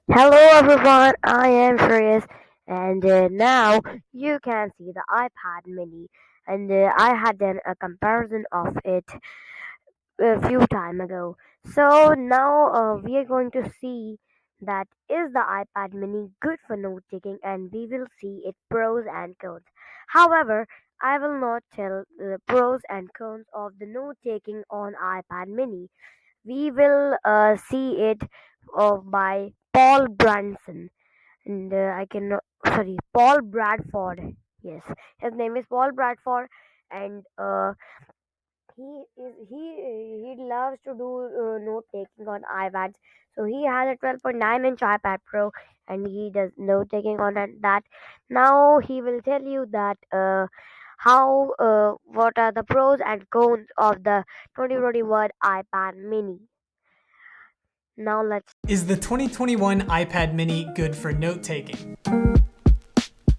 Hello everyone, I am Shreyas and now you can see the iPad mini and I had done a comparison of it a few time ago. So now we are going to see that is the iPad mini good for note taking and we will see its pros and cons. However, I will not tell the pros and cons of the note taking on iPad mini. We will see it by Paul Branson and I can Paul Bradford. Yes, his name is Paul Bradford, and he loves to do note taking on iPads. So he has a 12.9-inch iPad Pro, and he does note taking on that. Now he will tell you that how what are the pros and cons of the 2021 iPad Mini. Now let's. Is the 2021 iPad mini good for note-taking?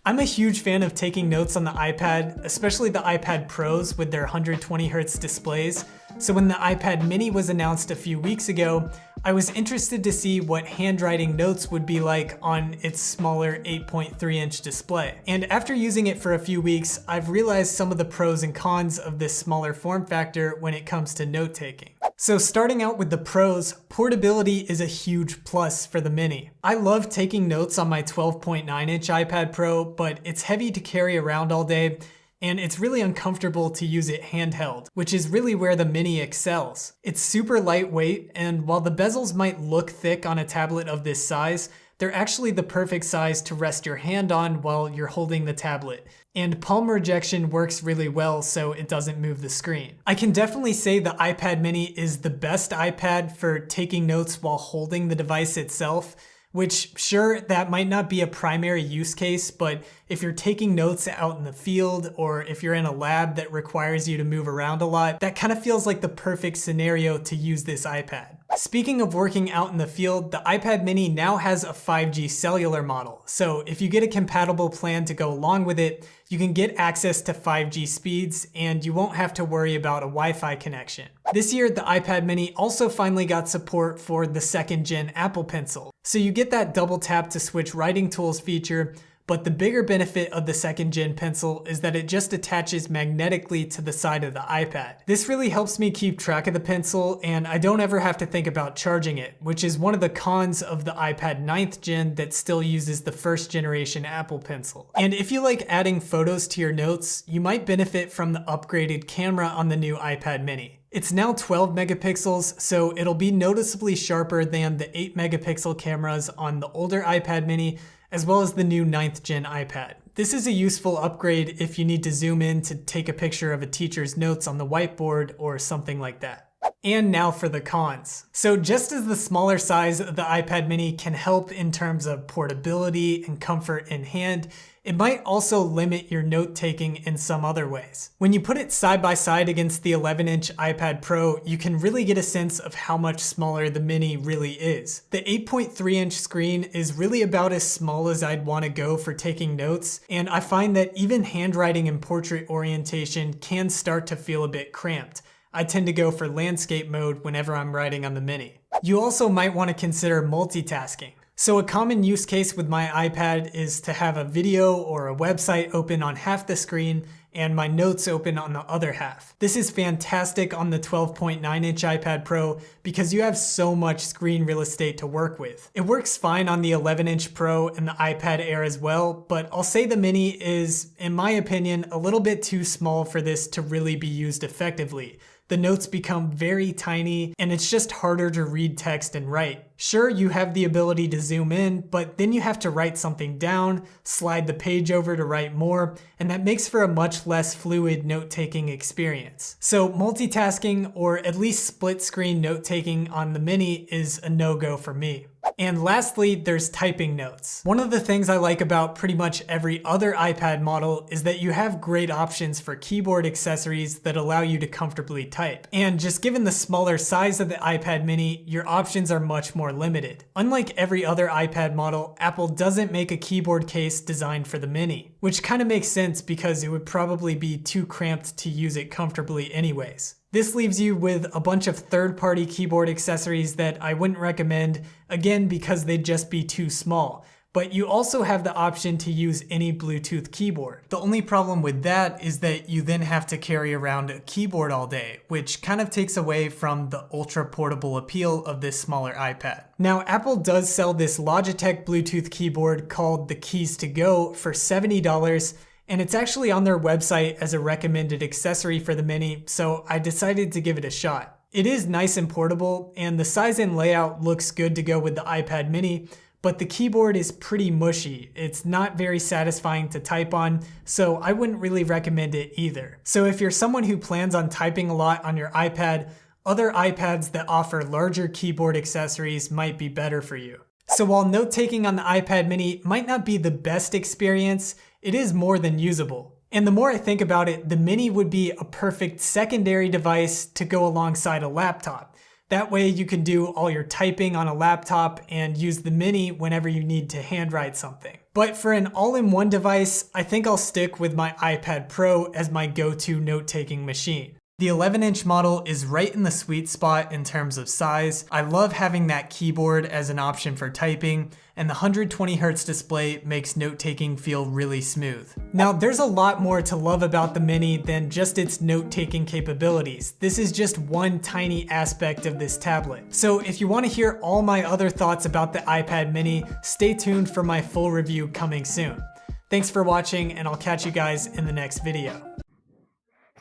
I'm a huge fan of taking notes on the iPad, especially the iPad Pros with their 120Hz displays. So when the iPad mini was announced a few weeks ago, I was interested to see what handwriting notes would be like on its smaller 8.3-inch display. And after using it for a few weeks, I've realized some of the pros and cons of this smaller form factor when it comes to note-taking. So starting out with the pros, portability is a huge plus for the mini. I love taking notes on my 12.9-inch iPad Pro, but it's heavy to carry around all day, and it's really uncomfortable to use it handheld, which is really where the mini excels. It's super lightweight, and while the bezels might look thick on a tablet of this size, they're actually the perfect size to rest your hand on while you're holding the tablet. And palm rejection works really well so it doesn't move the screen. I can definitely say the iPad mini is the best iPad for taking notes while holding the device itself, which sure, that might not be a primary use case, but if you're taking notes out in the field or if you're in a lab that requires you to move around a lot, that kind of feels like the perfect scenario to use this iPad. Speaking of working out in the field, the iPad mini now has a 5G cellular model. So if you get a compatible plan to go along with it, you can get access to 5G speeds and you won't have to worry about a Wi-Fi connection. This year, the iPad mini also finally got support for the 2nd gen Apple Pencil. So you get that double tap to switch writing tools feature, but the bigger benefit of the 2nd gen pencil is that it just attaches magnetically to the side of the iPad. This really helps me keep track of the pencil and I don't ever have to think about charging it, which is one of the cons of the iPad 9th gen that still uses the 1st generation Apple Pencil. And if you like adding photos to your notes, you might benefit from the upgraded camera on the new iPad mini. It's now 12 megapixels, so it'll be noticeably sharper than the 8 megapixel cameras on the older iPad mini, as well as the new 9th gen iPad. This is a useful upgrade if you need to zoom in to take a picture of a teacher's notes on the whiteboard or something like that. And now for the cons. So just as the smaller size of the iPad mini can help in terms of portability and comfort in hand, it might also limit your note-taking in some other ways. When you put it side by side against the 11-inch iPad Pro, you can really get a sense of how much smaller the mini really is. The 8.3-inch screen is really about as small as I'd want to go for taking notes, and I find that even handwriting and portrait orientation can start to feel a bit cramped. I tend to go for landscape mode whenever I'm writing on the mini. You also might want to consider multitasking. So a common use case with my iPad is to have a video or a website open on half the screen and my notes open on the other half. This is fantastic on the 12.9-inch iPad Pro because you have so much screen real estate to work with. It works fine on the 11-inch Pro and the iPad Air as well, but I'll say the mini is, in my opinion, a little bit too small for this to really be used effectively. The notes become very tiny and it's just harder to read text and write. Sure, you have the ability to zoom in, but then you have to write something down, slide the page over to write more, and that makes for a much less fluid note-taking experience. So multitasking, or at least split screen note-taking on the mini, is a no-go for me. And lastly, there's typing notes. One of the things I like about pretty much every other iPad model is that you have great options for keyboard accessories that allow you to comfortably type. And just given the smaller size of the iPad mini, your options are much more limited. Unlike every other iPad model, Apple doesn't make a keyboard case designed for the mini, which kind of makes sense because it would probably be too cramped to use it comfortably anyways. This leaves you with a bunch of third-party keyboard accessories that I wouldn't recommend, again because they'd just be too small. But you also have the option to use any Bluetooth keyboard. The only problem with that is that you then have to carry around a keyboard all day, which kind of takes away from the ultra portable appeal of this smaller iPad. Now, Apple does sell this Logitech Bluetooth keyboard called the Keys to Go for $70, and it's actually on their website as a recommended accessory for the Mini, so I decided to give it a shot. It is nice and portable, and the size and layout looks good to go with the iPad Mini, but the keyboard is pretty mushy. It's not very satisfying to type on, so I wouldn't really recommend it either. So if you're someone who plans on typing a lot on your iPad, other iPads that offer larger keyboard accessories might be better for you. So while note-taking on the iPad Mini might not be the best experience, it is more than usable. And the more I think about it, the Mini would be a perfect secondary device to go alongside a laptop. That way you can do all your typing on a laptop and use the Mini whenever you need to handwrite something. But for an all-in-one device, I think I'll stick with my iPad Pro as my go-to note-taking machine. The 11-inch model is right in the sweet spot in terms of size. I love having that keyboard as an option for typing, and the 120Hz display makes note-taking feel really smooth. Now, there's a lot more to love about the Mini than just its note-taking capabilities. This is just one tiny aspect of this tablet. So if you want to hear all my other thoughts about the iPad Mini, stay tuned for my full review coming soon. Thanks for watching, and I'll catch you guys in the next video.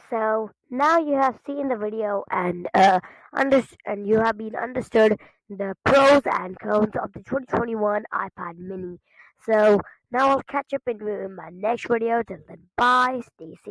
So now you have seen the video and you have been understood the pros and cons of the 2021 iPad Mini. So now I'll catch up in my next video. Till then, bye. Stay safe.